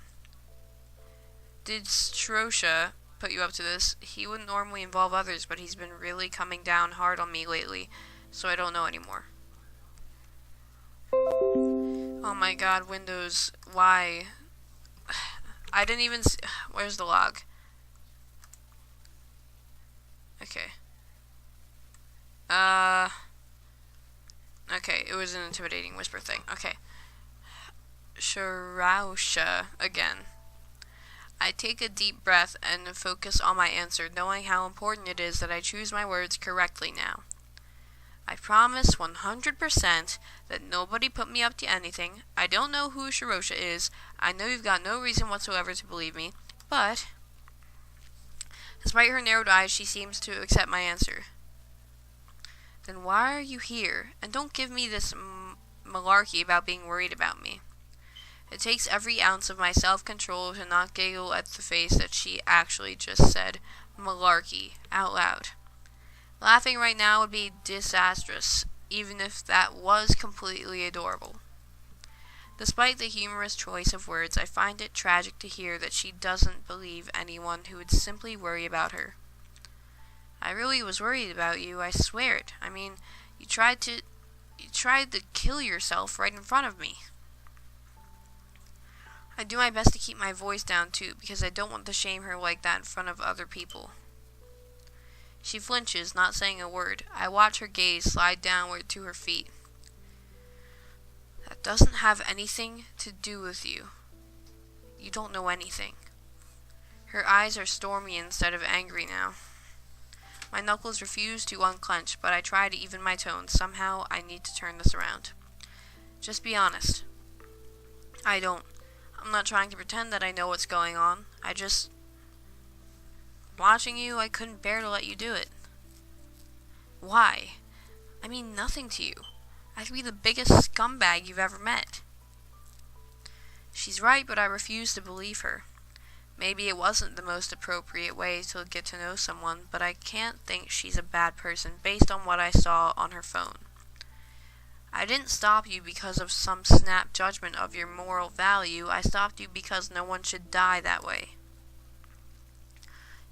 Did Shrosha put you up to this? He wouldn't normally involve others, but he's been really coming down hard on me lately, so I don't know anymore. Oh my god, Windows, why? I didn't even see. Where's the log? Okay. Okay, it was an intimidating whisper thing. Okay. Shrosha again. I take a deep breath and focus on my answer, knowing how important it is that I choose my words correctly now. I promise 100% that nobody put me up to anything. I don't know who Shrosha is. I know you've got no reason whatsoever to believe me, but despite her narrowed eyes, she seems to accept my answer. Then why are you here? And don't give me this malarkey about being worried about me. It takes every ounce of my self-control to not giggle at the face that she actually just said malarkey out loud. Laughing right now would be disastrous, even if that was completely adorable. Despite the humorous choice of words, I find it tragic to hear that she doesn't believe anyone who would simply worry about her. I really was worried about you, I swear it. I mean, you tried to kill yourself right in front of me. I do my best to keep my voice down too, because I don't want to shame her like that in front of other people. She flinches, not saying a word. I watch her gaze slide downward to her feet. That doesn't have anything to do with you. You don't know anything. Her eyes are stormy instead of angry now. My knuckles refuse to unclench, but I try to even my tone. Somehow, I need to turn this around. Just be honest. I'm not trying to pretend that I know what's going on. Watching you, I couldn't bear to let you do it. Why? I mean nothing to you. I could be the biggest scumbag you've ever met. She's right, but I refuse to believe her. Maybe it wasn't the most appropriate way to get to know someone, but I can't think she's a bad person based on what I saw on her phone. I didn't stop you because of some snap judgment of your moral value. I stopped you because no one should die that way.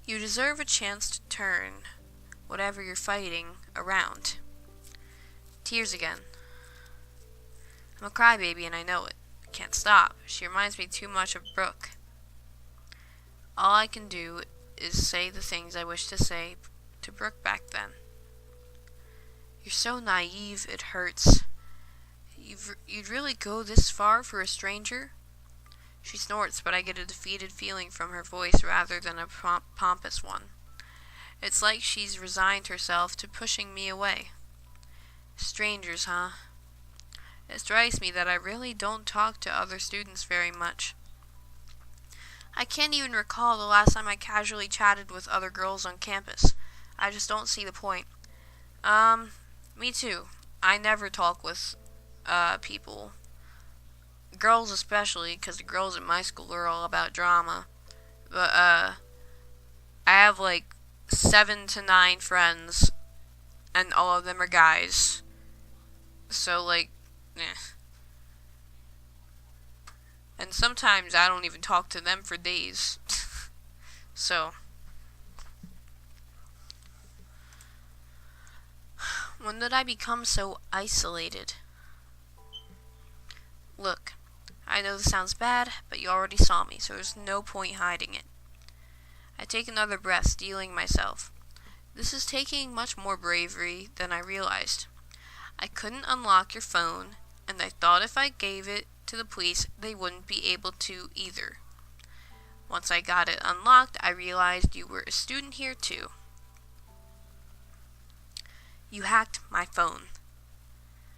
You deserve a chance to turn whatever you're fighting around. Tears again. I'm a crybaby and I know it. Can't stop. She reminds me too much of Brooke. All I can do is say the things I wish to say to Brooke back then. You're so naive, it hurts. You'd really go this far for a stranger? She snorts, but I get a defeated feeling from her voice rather than a pompous one. It's like she's resigned herself to pushing me away. Strangers, huh? It strikes me that I really don't talk to other students very much. I can't even recall the last time I casually chatted with other girls on campus. I just don't see the point. Me too. I never talk with, people. Girls especially, because the girls at my school are all about drama. But, I have, 7 to 9 friends, and all of them are guys. So, eh. And sometimes I don't even talk to them for days. So, when did I become so isolated? Look, I know this sounds bad, but you already saw me, so there's no point hiding it. I take another breath, steeling myself. This is taking much more bravery than I realized. I couldn't unlock your phone, and I thought if I gave it to the police, they wouldn't be able to either. Once I got it unlocked, I realized you were a student here too. You hacked my phone.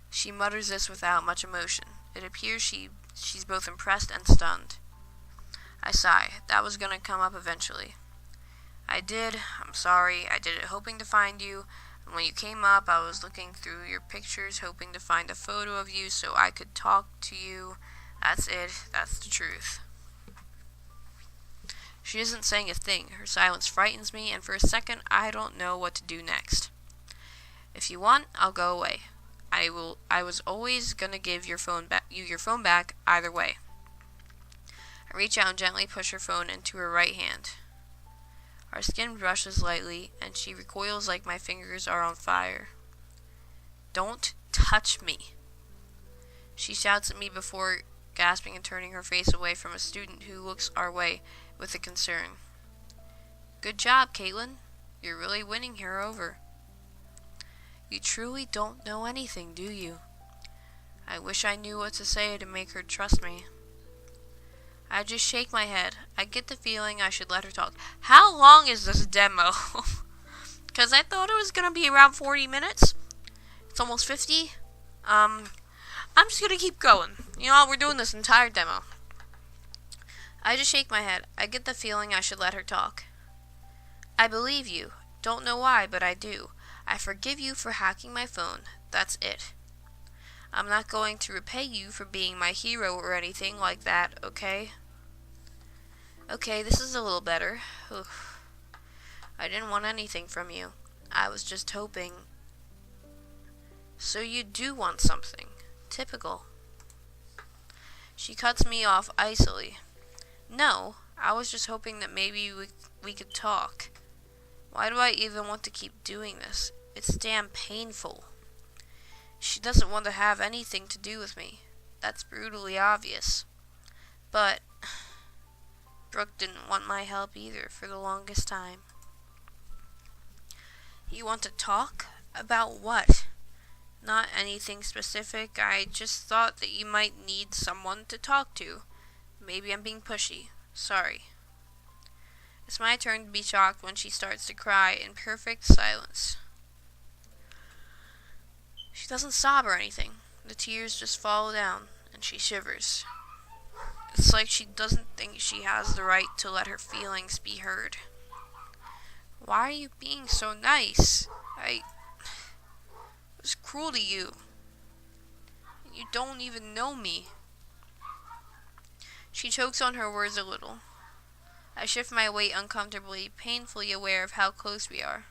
She mutters this without much emotion. It appears she's both impressed and stunned. I sigh. That was gonna come up eventually. I did. I'm sorry. I did it hoping to find you. And when you came up, I was looking through your pictures, hoping to find a photo of you so I could talk to you. That's it. That's the truth. She isn't saying a thing. Her silence frightens me, and for a second, I don't know what to do next. If you want, I'll go away. I was always gonna give your phone back either way. I reach out and gently push her phone into her right hand. Our skin brushes lightly, and she recoils like my fingers are on fire. Don't touch me. She shouts at me before gasping and turning her face away from a student who looks our way with a concern. Good job, Caitlin. You're really winning her over. You truly don't know anything, do you? I wish I knew what to say to make her trust me. I just shake my head. I get the feeling I should let her talk. How long is this demo? Because I thought it was going to be around 40 minutes. It's almost 50. I'm just going to keep going. You know, we're doing this entire demo. I just shake my head. I get the feeling I should let her talk. I believe you. Don't know why, but I do. I forgive you for hacking my phone. That's it. I'm not going to repay you for being my hero or anything like that, okay? Okay, this is a little better. Oof. I didn't want anything from you. I was just hoping. So you do want something. Typical. She cuts me off icily. No, I was just hoping that maybe we could talk. Why do I even want to keep doing this? It's damn painful. She doesn't want to have anything to do with me. That's brutally obvious. But Brooke didn't want my help either for the longest time. You want to talk? About what? Not anything specific. I just thought that you might need someone to talk to. Maybe I'm being pushy. Sorry. It's my turn to be shocked when she starts to cry in perfect silence. She doesn't sob or anything. The tears just fall down, and she shivers. It's like she doesn't think she has the right to let her feelings be heard. Why are you being so nice? I was cruel to you. You don't even know me. She chokes on her words a little. I shift my weight uncomfortably, painfully aware of how close we are.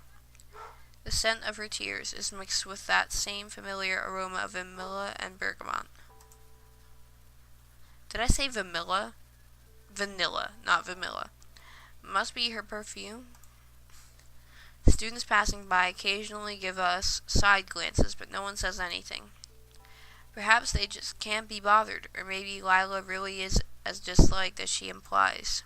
The scent of her tears is mixed with that same familiar aroma of vanilla and bergamot. Did I say vanilla? Vanilla, not vanilla. Must be her perfume. Students passing by occasionally give us side glances, but no one says anything. Perhaps they just can't be bothered, or maybe Lila really is as disliked as she implies.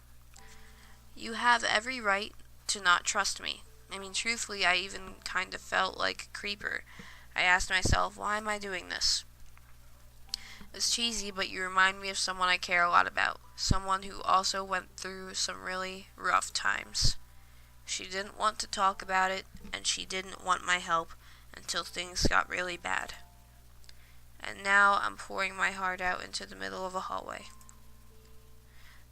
You have every right to not trust me. I mean, truthfully, I even kind of felt like a creeper. I asked myself, why am I doing this? It's cheesy, but you remind me of someone I care a lot about. Someone who also went through some really rough times. She didn't want to talk about it, and she didn't want my help until things got really bad. And now I'm pouring my heart out into the middle of a hallway.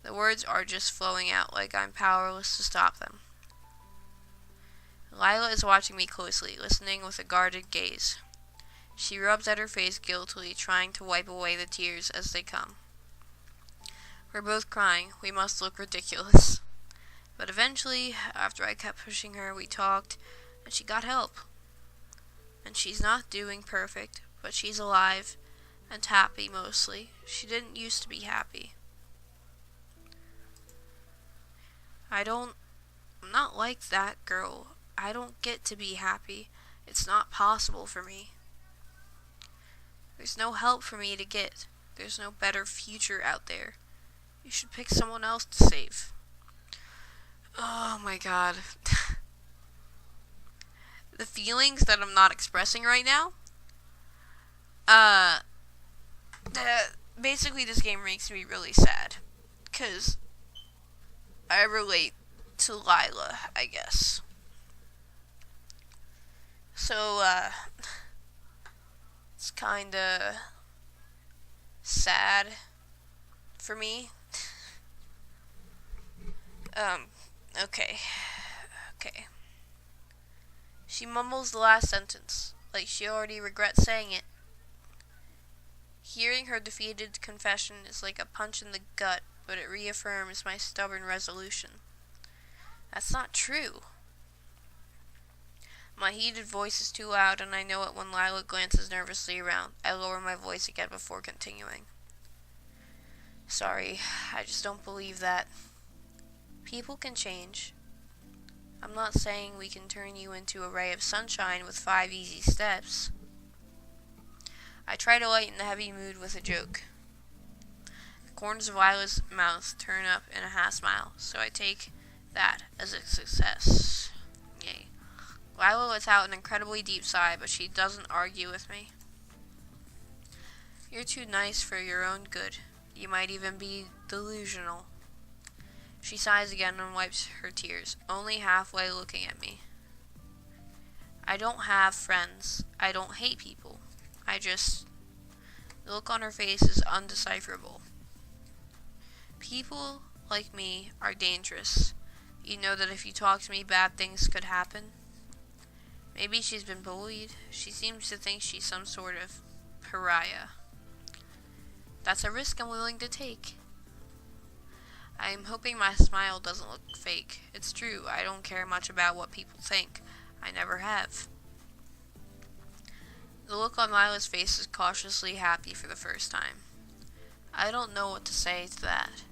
The words are just flowing out like I'm powerless to stop them. Lila is watching me closely, listening with a guarded gaze. She rubs at her face guiltily, trying to wipe away the tears as they come. We're both crying. We must look ridiculous. But eventually, after I kept pushing her, we talked, and she got help. And she's not doing perfect, but she's alive, and happy mostly. She didn't used to be happy. I'm not like that girl. I don't get to be happy. It's not possible for me. There's no help for me to get. There's no better future out there. You should pick someone else to save. Oh my god. The feelings that I'm not expressing right now. Basically this game makes me really sad. 'Cause I relate to Lila, I guess. So, it's kinda sad for me. Okay. She mumbles the last sentence, like she already regrets saying it. Hearing her defeated confession is like a punch in the gut, but it reaffirms my stubborn resolution. That's not true. My heated voice is too loud, and I know it when Lila glances nervously around. I lower my voice again before continuing. Sorry, I just don't believe that. People can change. I'm not saying we can turn you into a ray of sunshine with 5 easy steps. I try to lighten the heavy mood with a joke. The corners of Lila's mouth turn up in a half smile, so I take that as a success. Yay. Lila lets out an incredibly deep sigh, but she doesn't argue with me. You're too nice for your own good. You might even be delusional. She sighs again and wipes her tears, only halfway looking at me. I don't have friends. I don't hate people. The look on her face is undecipherable. People like me are dangerous. You know that if you talk to me, bad things could happen. Maybe she's been bullied. She seems to think she's some sort of pariah. That's a risk I'm willing to take. I'm hoping my smile doesn't look fake. It's true, I don't care much about what people think. I never have. The look on Lila's face is cautiously happy for the first time. I don't know what to say to that.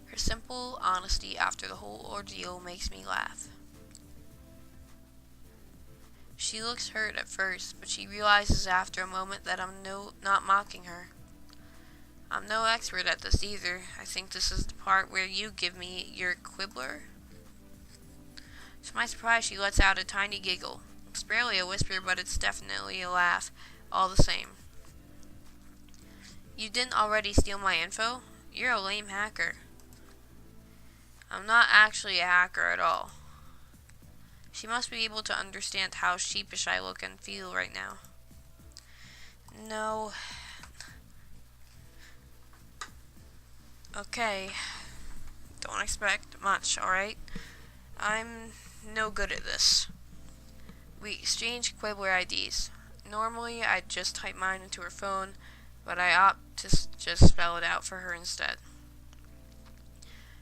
Her simple honesty after the whole ordeal makes me laugh. She looks hurt at first, but she realizes after a moment that I'm not mocking her. I'm no expert at this either. I think this is the part where you give me your quibbler. To my surprise, she lets out a tiny giggle. It's barely a whisper, but it's definitely a laugh, all the same. You didn't already steal my info? You're a lame hacker. I'm not actually a hacker at all. She must be able to understand how sheepish I look and feel right now. No. Okay. Don't expect much, alright? I'm no good at this. We exchange Quibbler IDs. Normally, I'd just type mine into her phone, but I opt to just spell it out for her instead.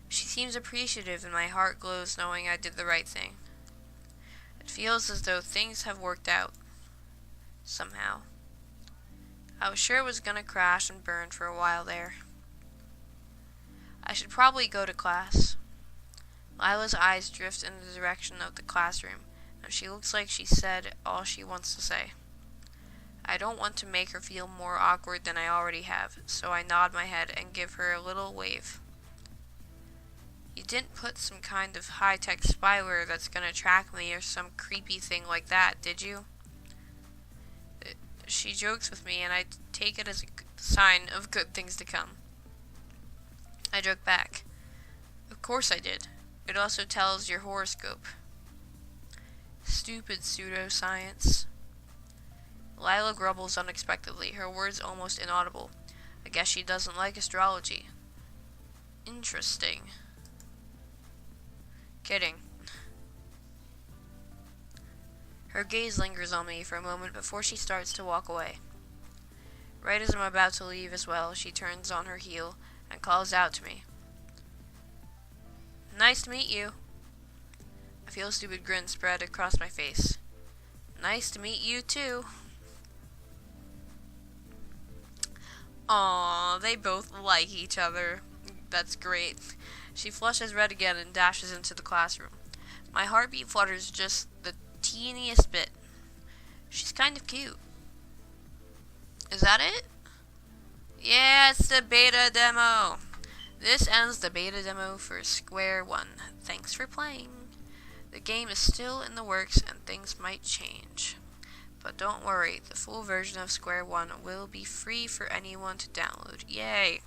She seems appreciative, and my heart glows knowing I did the right thing. It feels as though things have worked out. Somehow. I was sure it was gonna crash and burn for a while there. I should probably go to class. Lila's eyes drift in the direction of the classroom, and she looks like she said all she wants to say. I don't want to make her feel more awkward than I already have, so I nod my head and give her a little wave. You didn't put some kind of high-tech spyware that's gonna track me or some creepy thing like that, did you? She jokes with me, and I take it as a sign of good things to come. I joke back. Of course I did. It also tells your horoscope. Stupid pseudoscience. Lila grumbles unexpectedly, her words almost inaudible. I guess she doesn't like astrology. Interesting. Kidding. Her gaze lingers on me for a moment before she starts to walk away. Right as I'm about to leave as well, she turns on her heel and calls out to me. Nice to meet you. I feel a stupid grin spread across my face. Nice to meet you too. Aww, they both like each other. That's great. She flushes red again and dashes into the classroom. My heartbeat flutters just the teeniest bit. She's kind of cute. Is that it? Yeah, it's the beta demo. This ends the beta demo for Square One. Thanks for playing. The game is still in the works and things might change. But don't worry, the full version of Square One will be free for anyone to download. Yay!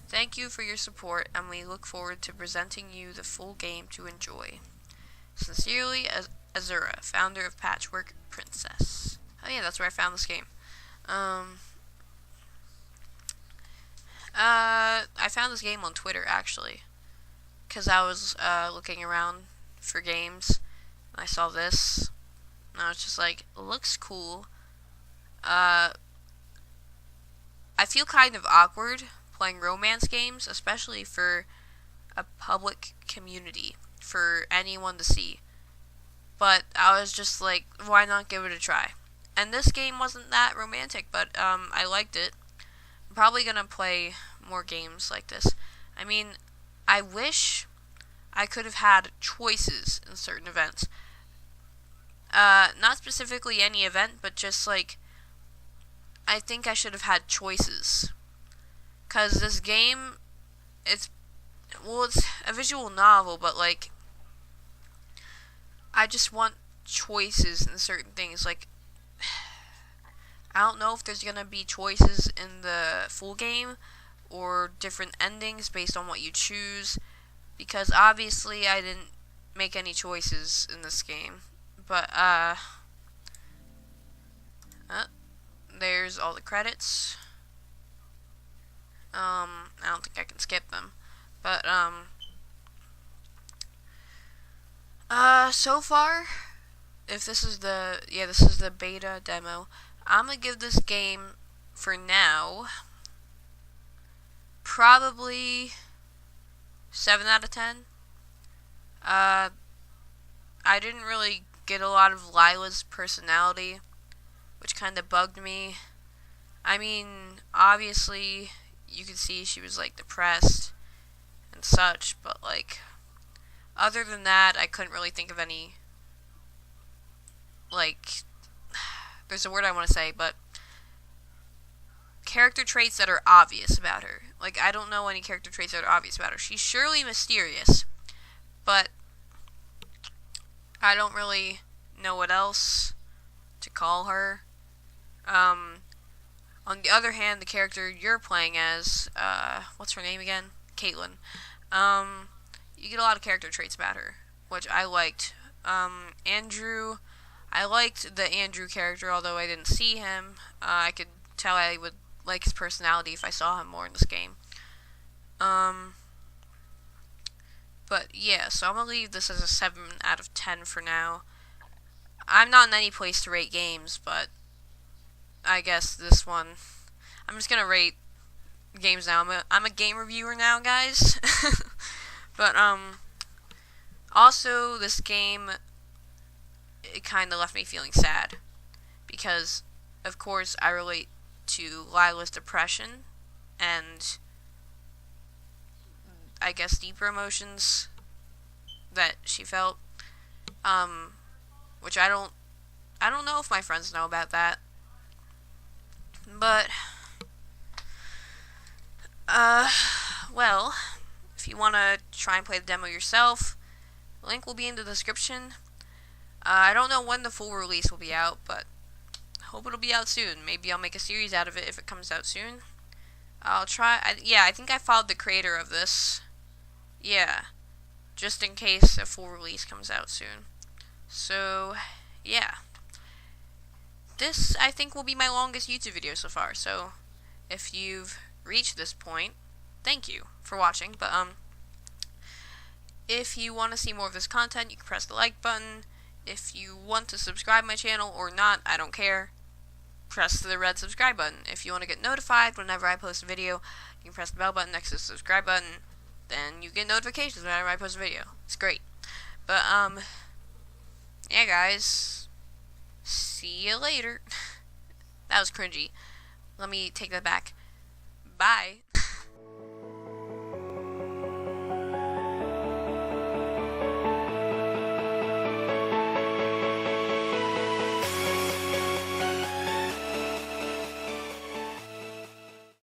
Thank you for your support, and we look forward to presenting you the full game to enjoy. Sincerely, Azura, founder of Patchwork Princess. Oh yeah, that's where I found this game. I found this game on Twitter, actually. Because I was looking around for games, and I saw this. And I was just like, it looks cool. I feel kind of awkward playing romance games, especially for a public community, for anyone to see. But I was just like, why not give it a try? And this game wasn't that romantic, but I liked it. I'm probably gonna play more games like this. I mean, I wish I could have had choices in certain events. Not specifically any event, but just like, I think I should have had choices. Cause this game, it's a visual novel, but like, I just want choices in certain things. Like, I don't know if there's gonna be choices in the full game, or different endings based on what you choose, because obviously I didn't make any choices in this game. But, there's all the credits. I don't think I can skip them. But, so far, if this is this is the beta demo, I'm gonna give this game, for now, probably 7 out of 10. I didn't really get a lot of Lila's personality, which kind of bugged me. I mean, obviously, you could see she was, like, depressed and such, but, like, other than that, I couldn't really think of any, like, there's a word I want to say, but character traits that are obvious about her. Like, I don't know any character traits that are obvious about her. She's surely mysterious, but I don't really know what else to call her. On the other hand, the character you're playing as, what's her name again? Caitlin. You get a lot of character traits about her, which I liked. Andrew, I liked the Andrew character, although I didn't see him. I could tell I would like his personality if I saw him more in this game. But yeah, so I'm gonna leave this as a 7 out of 10 for now. I'm not in any place to rate games, but I guess this one, I'm just gonna rate games now. I'm a game reviewer now, guys. But also this game, it kind of left me feeling sad, because of course I relate to Lila's depression and I guess deeper emotions that she felt, which I don't know if my friends know about that, but well, if you want to try and play the demo yourself, the link will be in the description. I don't know when the full release will be out, but hope it'll be out soon. Maybe I'll make a series out of it if it comes out soon. I'll try. I think I followed the creator of this. Yeah, just in case a full release comes out soon. So, yeah. This, I think, will be my longest YouTube video so far. So, if you've reached this point, thank you for watching. But, if you want to see more of this content, you can press the like button. If you want to subscribe my channel or not, I don't care. Press the red subscribe button. If you want to get notified whenever I post a video, you can press the bell button next to the subscribe button. Then you get notifications whenever I post a video. It's great. But, yeah, guys. See you later. That was cringy. Let me take that back. Bye.